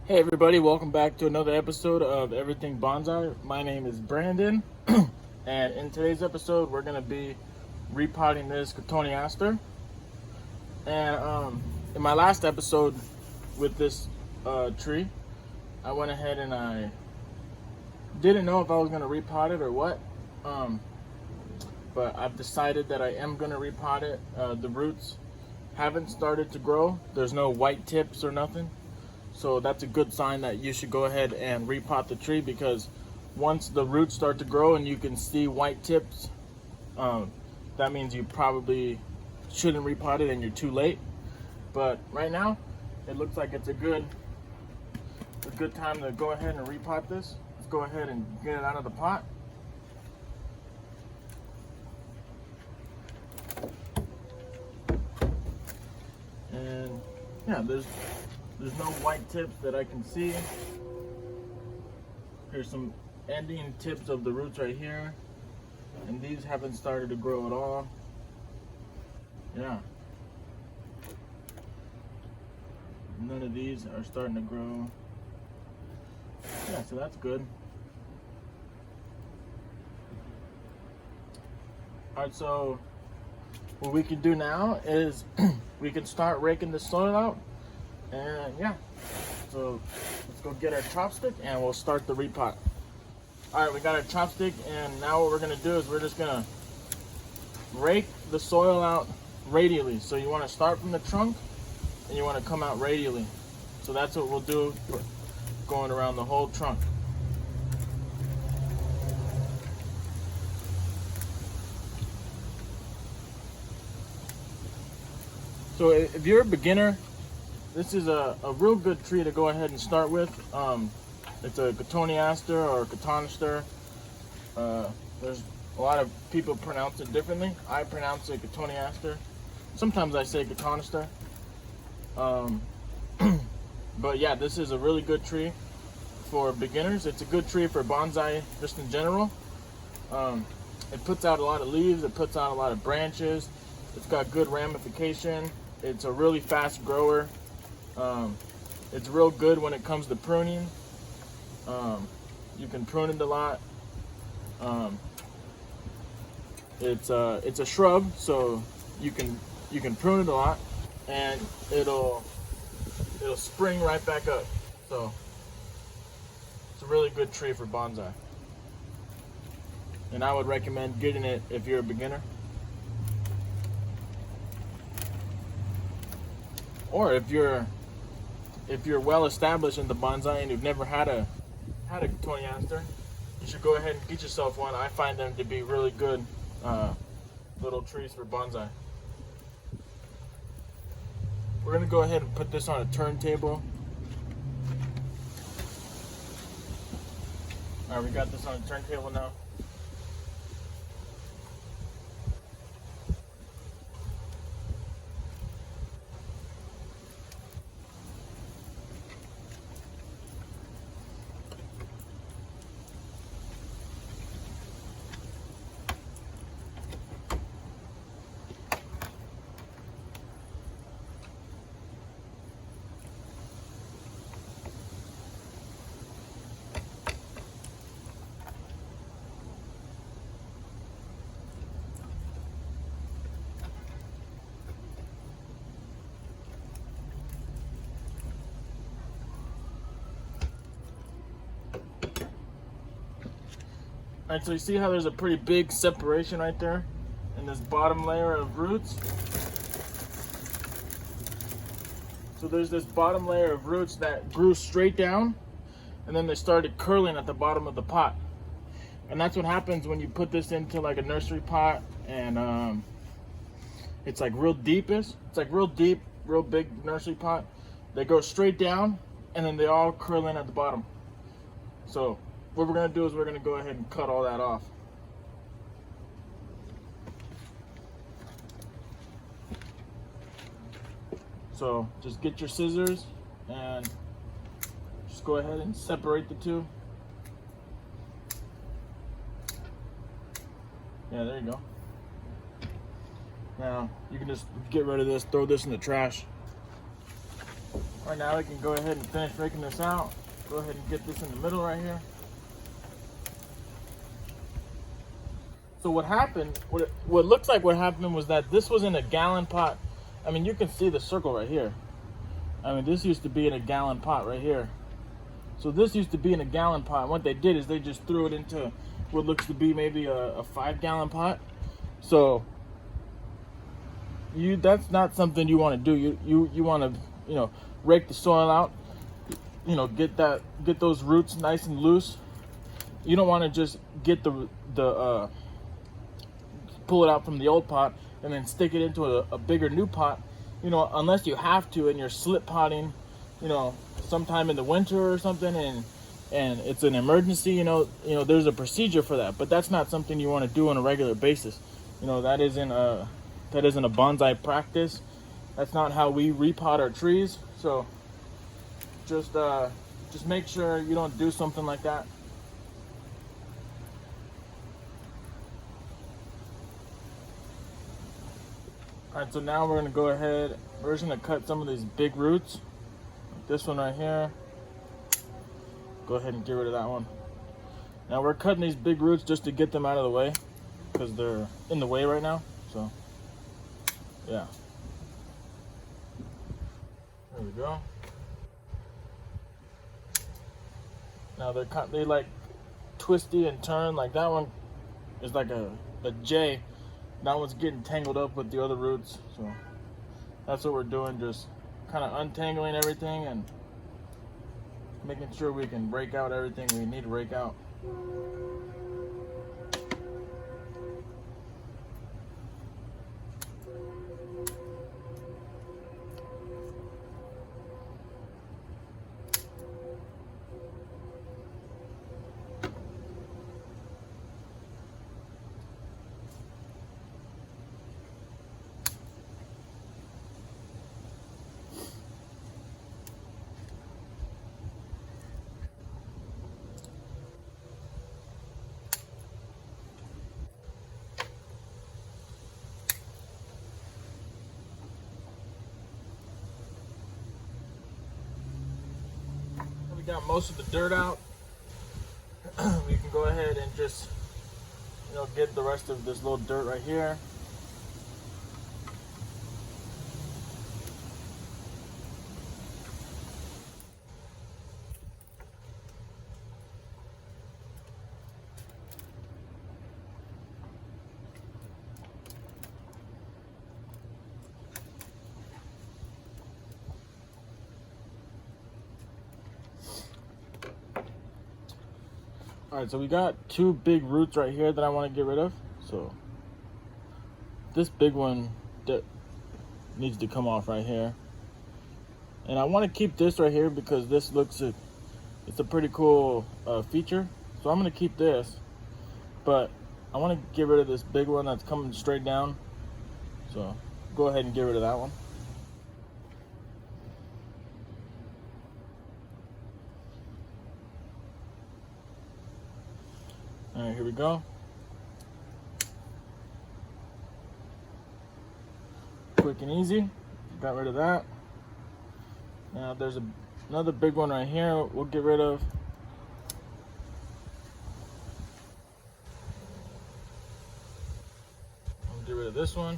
Hey everybody, welcome back to another episode of Everything Bonsai. My name is Brandon, and in today's episode we're going to be repotting this Cotoneaster. And in my last episode with this tree, I went ahead and I didn't know if I was going to repot it or what, but I've decided that I am going to repot it. The roots haven't started to grow. There's no white tips or nothing. So that's a good sign that you should go ahead and repot the tree, because once the roots start to grow and you can see white tips, that means you probably shouldn't repot it and you're too late. But right now, it looks like it's a good time to go ahead and repot this. Let's go ahead and get it out of the pot. And yeah, there's no white tips that I can see. Here's some ending tips of the roots right here. And these haven't started to grow at all. Yeah. None of these are starting to grow. Yeah, so that's good. Alright, so what we can do now is we can start raking the soil out. And yeah, so let's go get our chopstick and we'll start the repot. Alright, we got our chopstick, and now what we're going to do is we're just going to rake the soil out radially. So you want to start from the trunk and you want to come out radially. So that's what we'll do for going around the whole trunk. So if you're a beginner, this is a real good tree to go ahead and start with. It's a Cotoneaster or Cotoneaster. There's a lot of people pronounce it differently. I pronounce it Cotoneaster. Sometimes I say Cotoneaster. But yeah, this is a really good tree for beginners. It's a good tree for bonsai just in general. It puts out a lot of leaves. It puts out a lot of branches. It's got good ramification. It's a really fast grower. It's real good when it comes to pruning. You can prune it a lot. It's a shrub, so you can prune it a lot, and it'll spring right back up. So it's a really good tree for bonsai, and I would recommend getting it if you're a beginner, or if you're well established in the bonsai and you've never had a Cotoneaster, you should go ahead and get yourself one. I find them to be really good little trees for bonsai. We're gonna go ahead and put this on a turntable. All right, we got this on a turntable now. Alright, so you see how there's a pretty big separation right there in this bottom layer of roots? So there's this bottom layer of roots that grew straight down, and then they started curling at the bottom of the pot. And that's what happens when you put this into like a nursery pot, and it's like real deepish. It's like real deep, real big nursery pot. They go straight down, and then they all curl in at the bottom. So what we're gonna do is we're gonna go ahead and cut all that off. So just get your scissors and just go ahead and separate the two. Yeah, there you go. Now you can just get rid of this, throw this in the trash. Right now we can go ahead and finish raking this out. Go ahead and get this in the middle right here. So what happened, what looks like what happened was that this was in a gallon pot. I mean, you can see the circle right here. I mean, this used to be in a gallon pot right here. So this used to be in a gallon pot. And what they did is they just threw it into what looks to be maybe a 5-gallon pot. So that's not something you want to do. You want to, rake the soil out, get those roots nice and loose. You don't want to just get the pull it out from the old pot and then stick it into a bigger new pot, unless you have to and you're slip potting, sometime in the winter or something, and it's an emergency, there's a procedure for that. But that's not something you want to do on a regular basis. That isn't a bonsai practice. That's not how we repot our trees. So just make sure you don't do something like that. All right, so now we're gonna go ahead, we're just gonna cut some of these big roots. Like this one right here. Go ahead and get rid of that one. Now we're cutting these big roots just to get them out of the way because they're in the way right now, so yeah. There we go. Now they like twisty and turn. Like that one is like a J. That one's getting tangled up with the other roots. So that's what we're doing, just kind of untangling everything and making sure we can rake out everything we need to rake out. Got most of the dirt out. We can go ahead and just get the rest of this little dirt right here. All right, so we got 2 big roots right here that I want to get rid of. So this big one that needs to come off right here, and I want to keep this right here because this looks it's a pretty cool feature. So I'm going to keep this, but I want to get rid of this big one that's coming straight down. So go ahead and get rid of that one. All right, here we go. Quick and easy. Got rid of that. Now there's another big one right here we'll get rid of. I'll get rid of this one.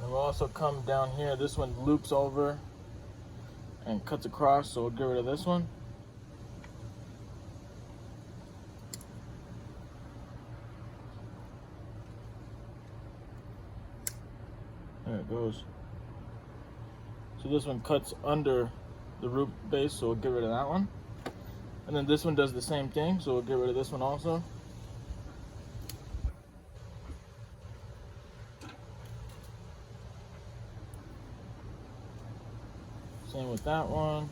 And we'll also come down here. This one loops over and cuts across, so we'll get rid of this one. There it goes. So this one cuts under the root base, so we'll get rid of that one. And then this one does the same thing, so we'll get rid of this one also. Same with that one.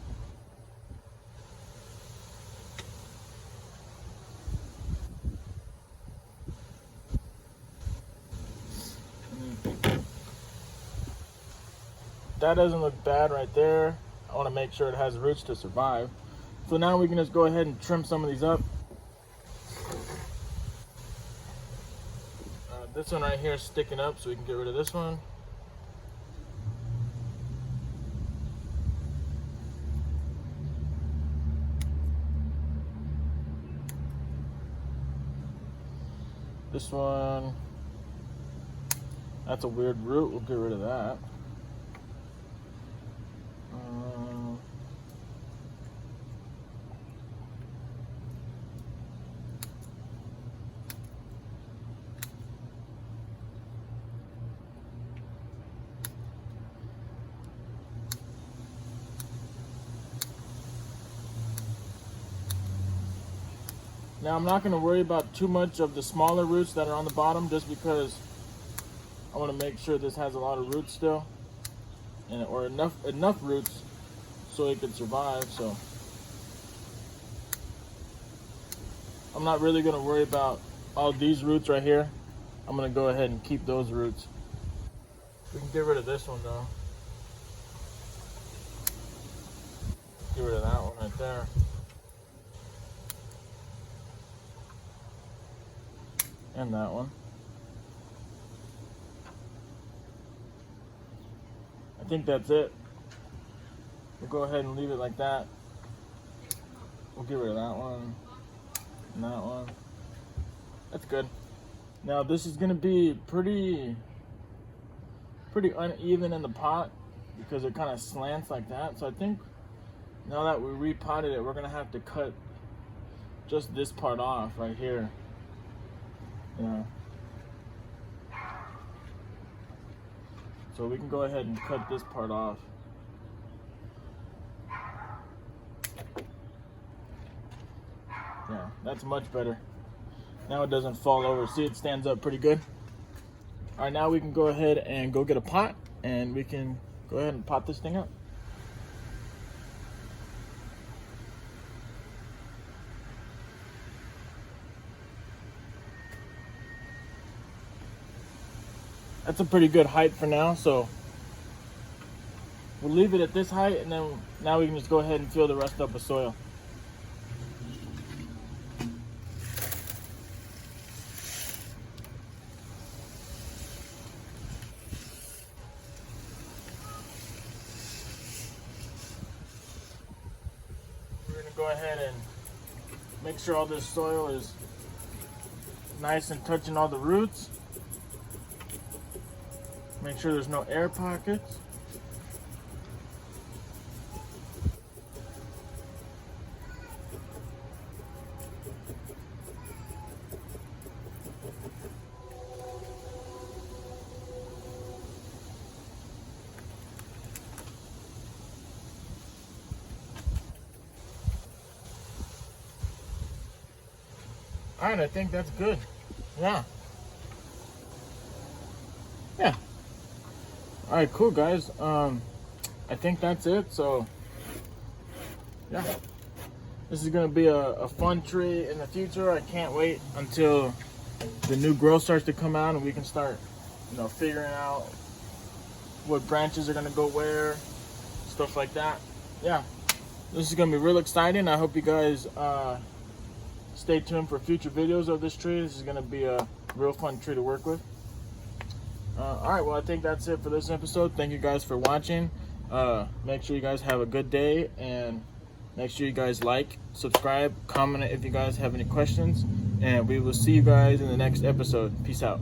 That doesn't look bad right there. I want to make sure it has roots to survive. So now we can just go ahead and trim some of these up. This one right here is sticking up, so we can get rid of this one. This one, that's a weird root. We'll get rid of that. Now I'm not going to worry about too much of the smaller roots that are on the bottom, just because I want to make sure this has a lot of roots still, and or enough roots so it can survive. So I'm not really going to worry about all these roots right here. I'm going to go ahead and keep those roots. We can get rid of this one though. Get rid of that one right there. And that one. I think that's it. We'll go ahead and leave it like that. We'll get rid of that one and that one. That's good. Now this is gonna be pretty uneven in the pot because it kind of slants like that. So I think now that we repotted it, we're gonna have to cut just this part off right here. Yeah. So we can go ahead and cut this part off. Yeah, that's much better. Now it doesn't fall over. See, it stands up pretty good. All right, now we can go ahead and go get a pot, and we can go ahead and pot this thing up. That's a pretty good height for now, so we'll leave it at this height, and then now we can just go ahead and fill the rest up with soil. We're gonna go ahead and make sure all this soil is nice and touching all the roots. Make sure there's no air pockets. All right, I think that's good. Yeah. Yeah. All right, cool guys. I think that's it. So yeah, this is gonna be a fun tree in the future. I can't wait until the new growth starts to come out and we can start, figuring out what branches are gonna go where, stuff like that. Yeah, this is gonna be real exciting. I hope you guys stay tuned for future videos of this tree. This is gonna be a real fun tree to work with. All right, well, I think that's it for this episode. Thank you guys for watching. Make sure you guys have a good day, and make sure you guys like, subscribe, comment if you guys have any questions, and we will see you guys in the next episode. Peace out.